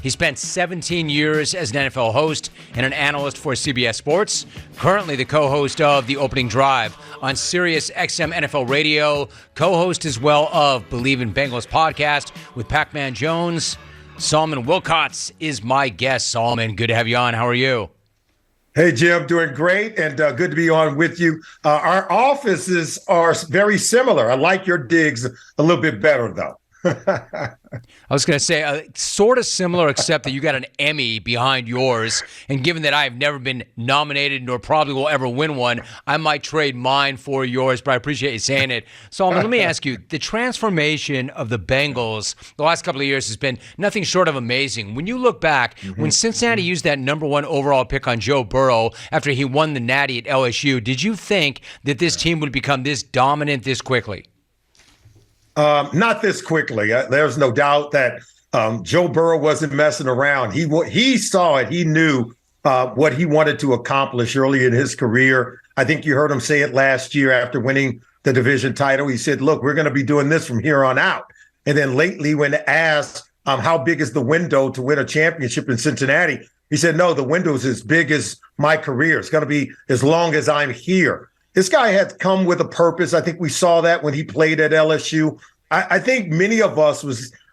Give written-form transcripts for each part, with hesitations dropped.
He spent 17 years as an NFL host and an analyst for CBS Sports. Currently the co-host of The Opening Drive on Sirius XM NFL Radio. Co-host as well of Believe in Bengals podcast with Pac-Man Jones. Solomon Wilcots is my guest. Solomon, good to have you on. How are you? Hey, Jim, doing great and good to be on with you. Our offices are very similar. I like your digs a little bit better, though. I was going to say sort of similar, except that you got an Emmy behind yours. And given that I have never been nominated nor probably will ever win one, I might trade mine for yours, but I appreciate you saying it. Solomon, let me ask you, the transformation of the Bengals the last couple of years has been nothing short of amazing. When you look back, when Cincinnati used that number 1 overall pick on Joe Burrow after he won the Natty at LSU, did you think that this team would become this dominant this quickly? Not this quickly. There's no doubt that Joe Burrow wasn't messing around. He saw it. He knew what he wanted to accomplish early in his career. I think you heard him say it last year after winning the division title. He said, look, we're going to be doing this from here on out. And then lately when asked how big is the window to win a championship in Cincinnati, he said, no, the window is as big as my career. It's going to be as long as I'm here. This guy had come with a purpose. I think we saw that when he played at LSU. I think many of us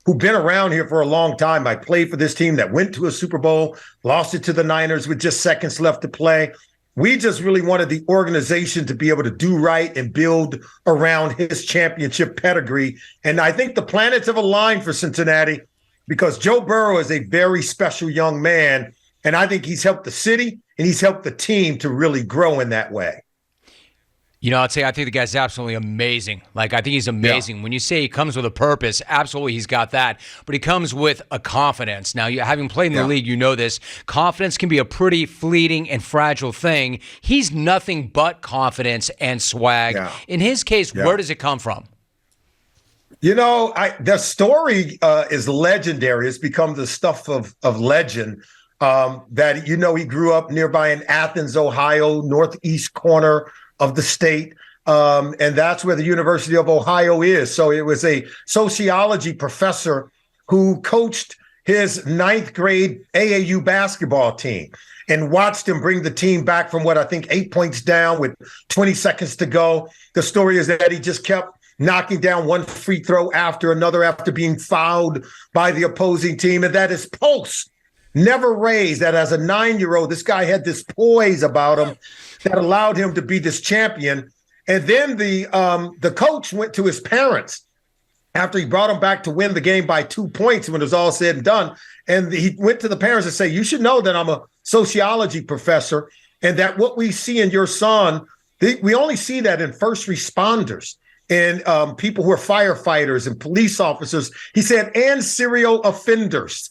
who've been around here for a long time, I played for this team that went to a Super Bowl, lost it to the Niners with just seconds left to play. We just really wanted the organization to be able to do right and build around his championship pedigree. And I think the planets have aligned for Cincinnati because Joe Burrow is a very special young man. And I think he's helped the city and he's helped the team to really grow in that way. You know, I'd say I think the guy's absolutely amazing. Like, I think he's amazing. Yeah. When you say he comes with a purpose, absolutely he's got that. But he comes with a confidence. Now, having played in the league, you know this. Confidence can be a pretty fleeting and fragile thing. He's nothing but confidence and swag. Yeah. In his case, where does it come from? You know, the story is legendary. It's become the stuff of legend. That, you know, he grew up nearby in Athens, Ohio, northeast corner of the state. And that's where the University of Ohio is. So it was a sociology professor who coached his 9th grade AAU basketball team and watched him bring the team back from 8 points down with 20 seconds to go. The story is that he just kept knocking down one free throw after another after being fouled by the opposing team. And that his pulse never raised, that as a 9-year-old, this guy had this poise about him that allowed him to be this champion. And then the coach went to his parents after he brought him back to win the game by 2 points when it was all said and done. And he went to the parents and said, you should know that I'm a sociology professor and that what we see in your son, we only see that in first responders and people who are firefighters and police officers. He said, and serial offenders.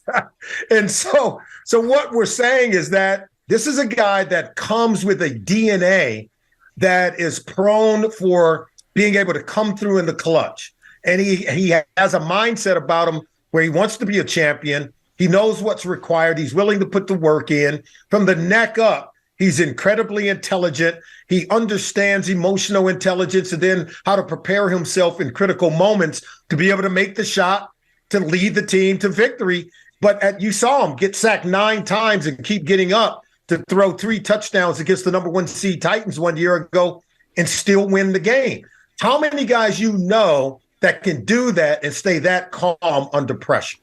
And so what we're saying is that this is a guy that comes with a DNA that is prone for being able to come through in the clutch. And he has a mindset about him where he wants to be a champion. He knows what's required. He's willing to put the work in. From the neck up, he's incredibly intelligent. He understands emotional intelligence and then how to prepare himself in critical moments to be able to make the shot, to lead the team to victory. But you saw him get sacked 9 times and keep getting up to throw 3 touchdowns against the number 1 seed Titans 1 year ago and still win the game. How many guys you know that can do that and stay that calm under pressure?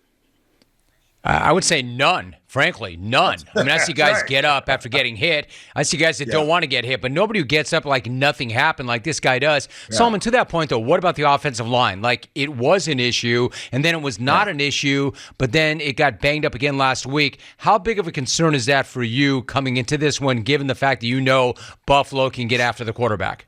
I would say none, frankly, none. I mean, I see guys get up after getting hit. I see guys that don't want to get hit, but nobody who gets up like nothing happened like this guy does. Yeah. Solomon, to that point, though, what about the offensive line? Like, it was an issue, and then it was not an issue, but then it got banged up again last week. How big of a concern is that for you coming into this one, given the fact that you know Buffalo can get after the quarterback?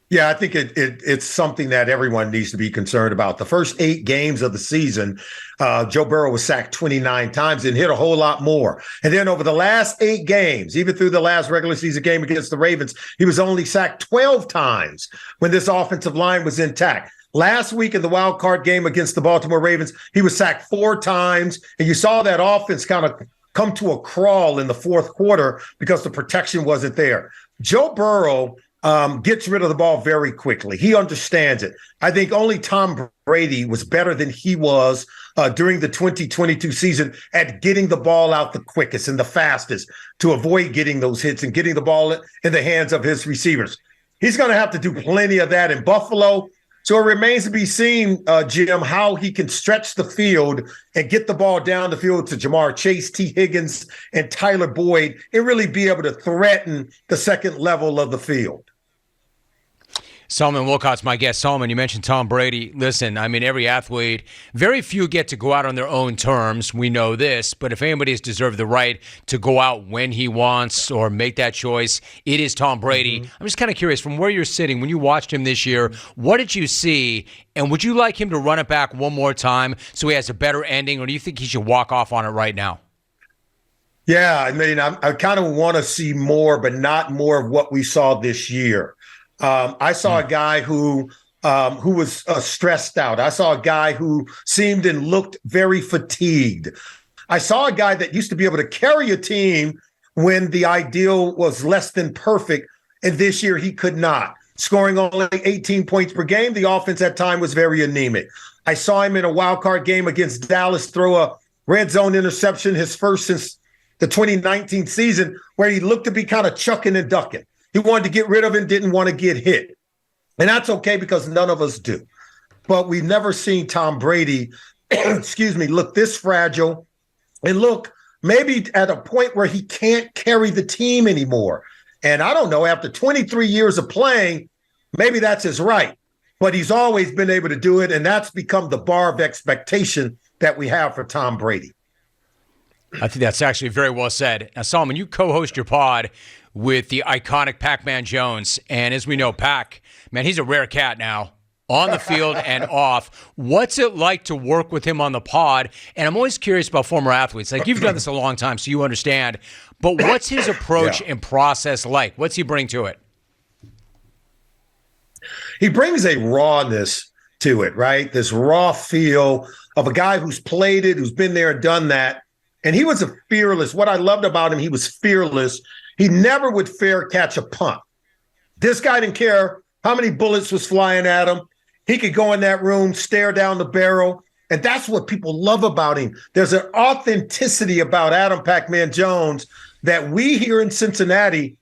Yeah, I think it's something that everyone needs to be concerned about. The first 8 games of the season, Joe Burrow was sacked 29 times and hit a whole lot more. And then over the last 8 games, even through the last regular season game against the Ravens, he was only sacked 12 times when this offensive line was intact. Last week in the wild card game against the Baltimore Ravens, he was sacked 4 times. And you saw that offense kind of come to a crawl in the fourth quarter because the protection wasn't there. Joe Burrow gets rid of the ball very quickly. He understands it. I think only Tom Brady was better than he was during the 2022 season at getting the ball out the quickest and the fastest to avoid getting those hits and getting the ball in the hands of his receivers. He's going to have to do plenty of that in Buffalo. So it remains to be seen, Jim, how he can stretch the field and get the ball down the field to Jamar Chase, T. Higgins, and Tyler Boyd, and really be able to threaten the second level of the field. Solomon Wilcots, my guest. Solomon, you mentioned Tom Brady. Listen, I mean, every athlete, very few get to go out on their own terms. We know this, but if anybody has deserved the right to go out when he wants or make that choice, it is Tom Brady. Mm-hmm. I'm just kind of curious, from where you're sitting, when you watched him this year, what did you see? And would you like him to run it back one more time so he has a better ending, or do you think he should walk off on it right now? Yeah, I mean, I kind of want to see more, but not more of what we saw this year. I saw a guy who was stressed out. I saw a guy who seemed and looked very fatigued. I saw a guy that used to be able to carry a team when the ideal was less than perfect, and this year he could not. Scoring only 18 points per game, the offense at time was very anemic. I saw him in a wild card game against Dallas throw a red zone interception, his first since the 2019 season, where he looked to be kind of chucking and ducking. He wanted to get rid of it, didn't want to get hit. And that's okay because none of us do. But we've never seen Tom Brady, look this fragile and look maybe at a point where he can't carry the team anymore. And I don't know, after 23 years of playing, maybe that's his right. But he's always been able to do it, and that's become the bar of expectation that we have for Tom Brady. I think that's actually very well said. Now, Solomon, you co-host your pod with the iconic Pac-Man Jones. And as we know, Pac, man, he's a rare cat now, on the field and off. What's it like to work with him on the pod? And I'm always curious about former athletes. Like, you've done this a long time, so you understand. But what's his approach and process like? What's he bring to it? He brings a rawness to it, right? This raw feel of a guy who's played it, who's been there and done that. And he was a fearless. What I loved about him, he was fearless. He never would fair catch a punt. This guy didn't care how many bullets was flying at him. He could go in that room, stare down the barrel. And that's what people love about him. There's an authenticity about Adam Pac-Man Jones that we here in Cincinnati,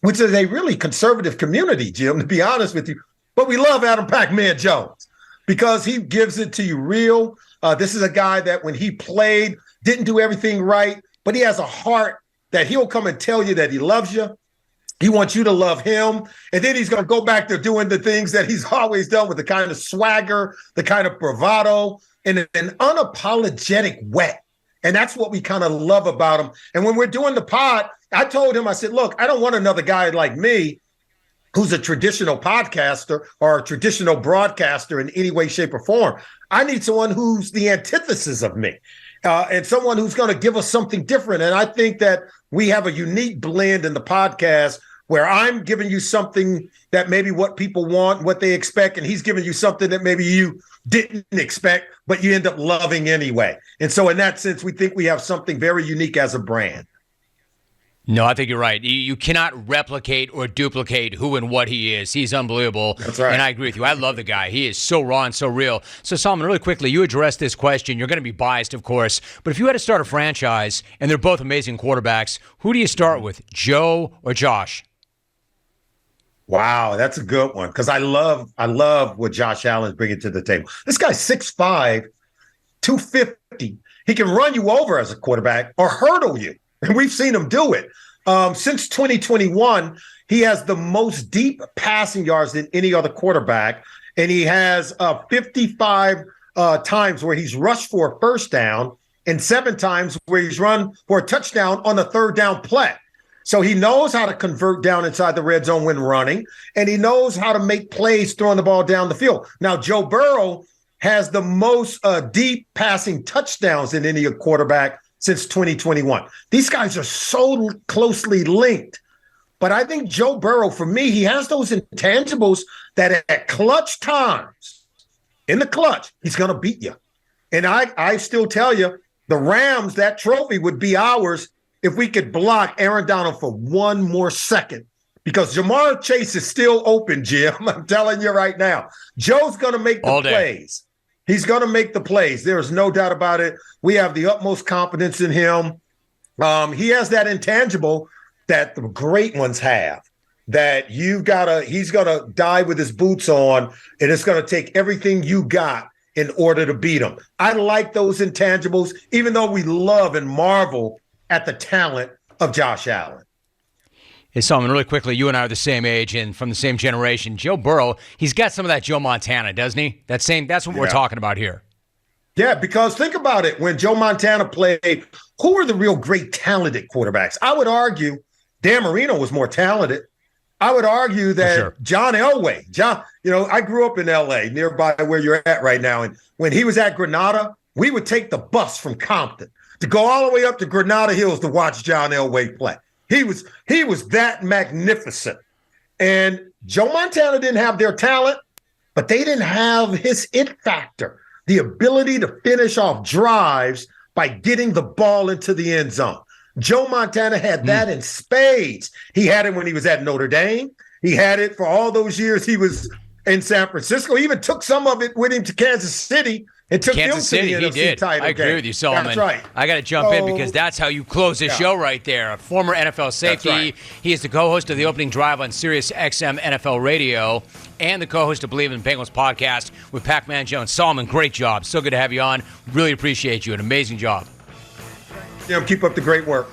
which is a really conservative community, Jim, to be honest with you. But we love Adam Pac-Man Jones because he gives it to you real. This is a guy that when he played, didn't do everything right, but he has a heart that he'll come and tell you that he loves you. He wants you to love him. And then he's going to go back to doing the things that he's always done with the kind of swagger, the kind of bravado, and an unapologetic wet. And that's what we kind of love about him. And when we're doing the pod, I told him, I said, look, I don't want another guy like me who's a traditional podcaster or a traditional broadcaster in any way, shape, or form. I need someone who's the antithesis of me. And someone who's going to give us something different. And I think that we have a unique blend in the podcast where I'm giving you something that maybe what people want, what they expect, and he's giving you something that maybe you didn't expect, but you end up loving anyway. And so in that sense, we think we have something very unique as a brand. No, I think you're right. You cannot replicate or duplicate who and what he is. He's unbelievable. That's right. And I agree with you. I love the guy. He is so raw and so real. So, Solomon, really quickly, you addressed this question. You're going to be biased, of course. But if you had to start a franchise, and they're both amazing quarterbacks, who do you start with, Joe or Josh? Wow, that's a good one because I love what Josh Allen's bringing to the table. This guy's 6'5", 250. He can run you over as a quarterback or hurdle you. And we've seen him do it. Since 2021, he has the most deep passing yards than any other quarterback. And he has 55 times where he's rushed for a first down and 7 times where he's run for a touchdown on the third down play. So he knows how to convert down inside the red zone when running, and he knows how to make plays throwing the ball down the field. Now, Joe Burrow has the most deep passing touchdowns than any quarterback since 2021. These guys are so closely linked. But I think Joe Burrow, for me, he has those intangibles that at clutch times, in the clutch, he's going to beat you. And I still tell you, the Rams, that trophy would be ours if we could block Aaron Donald for one more second. Because Jamar Chase is still open, Jim. I'm telling you right now. Joe's going to make the plays. He's going to make the plays. There is no doubt about it. We have the utmost confidence in him. He has that intangible that the great ones have, that he's going to die with his boots on, and it's going to take everything you got in order to beat him. I like those intangibles, even though we love and marvel at the talent of Josh Allen. Hey, Solomon, really quickly, you and I are the same age and from the same generation. Joe Burrow, he's got some of that Joe Montana, doesn't he? That's what we're talking about here. Yeah, because think about it. When Joe Montana played, who were the real great talented quarterbacks? I would argue Dan Marino was more talented. I would argue that John Elway, I grew up in L.A., nearby where you're at right now. And when he was at Granada, we would take the bus from Compton to go all the way up to Granada Hills to watch John Elway play. He was that magnificent. And Joe Montana didn't have their talent, but they didn't have his it factor, the ability to finish off drives by getting the ball into the end zone. Joe Montana had that in spades. He had it when he was at Notre Dame. He had it for all those years he was in San Francisco. He even took some of it with him to Kansas City and took Kansas City, them to the he NFC did. title I agree game. with you, Solomon. That's right. I got to jump in because that's how you close the show right there. A former NFL safety. Right. He is the co-host of the Opening Drive on Sirius XM NFL Radio and the co-host of Believe in Bengals podcast with Pac-Man Jones. Solomon, great job. So good to have you on. Really appreciate you. An amazing job. Keep up the great work.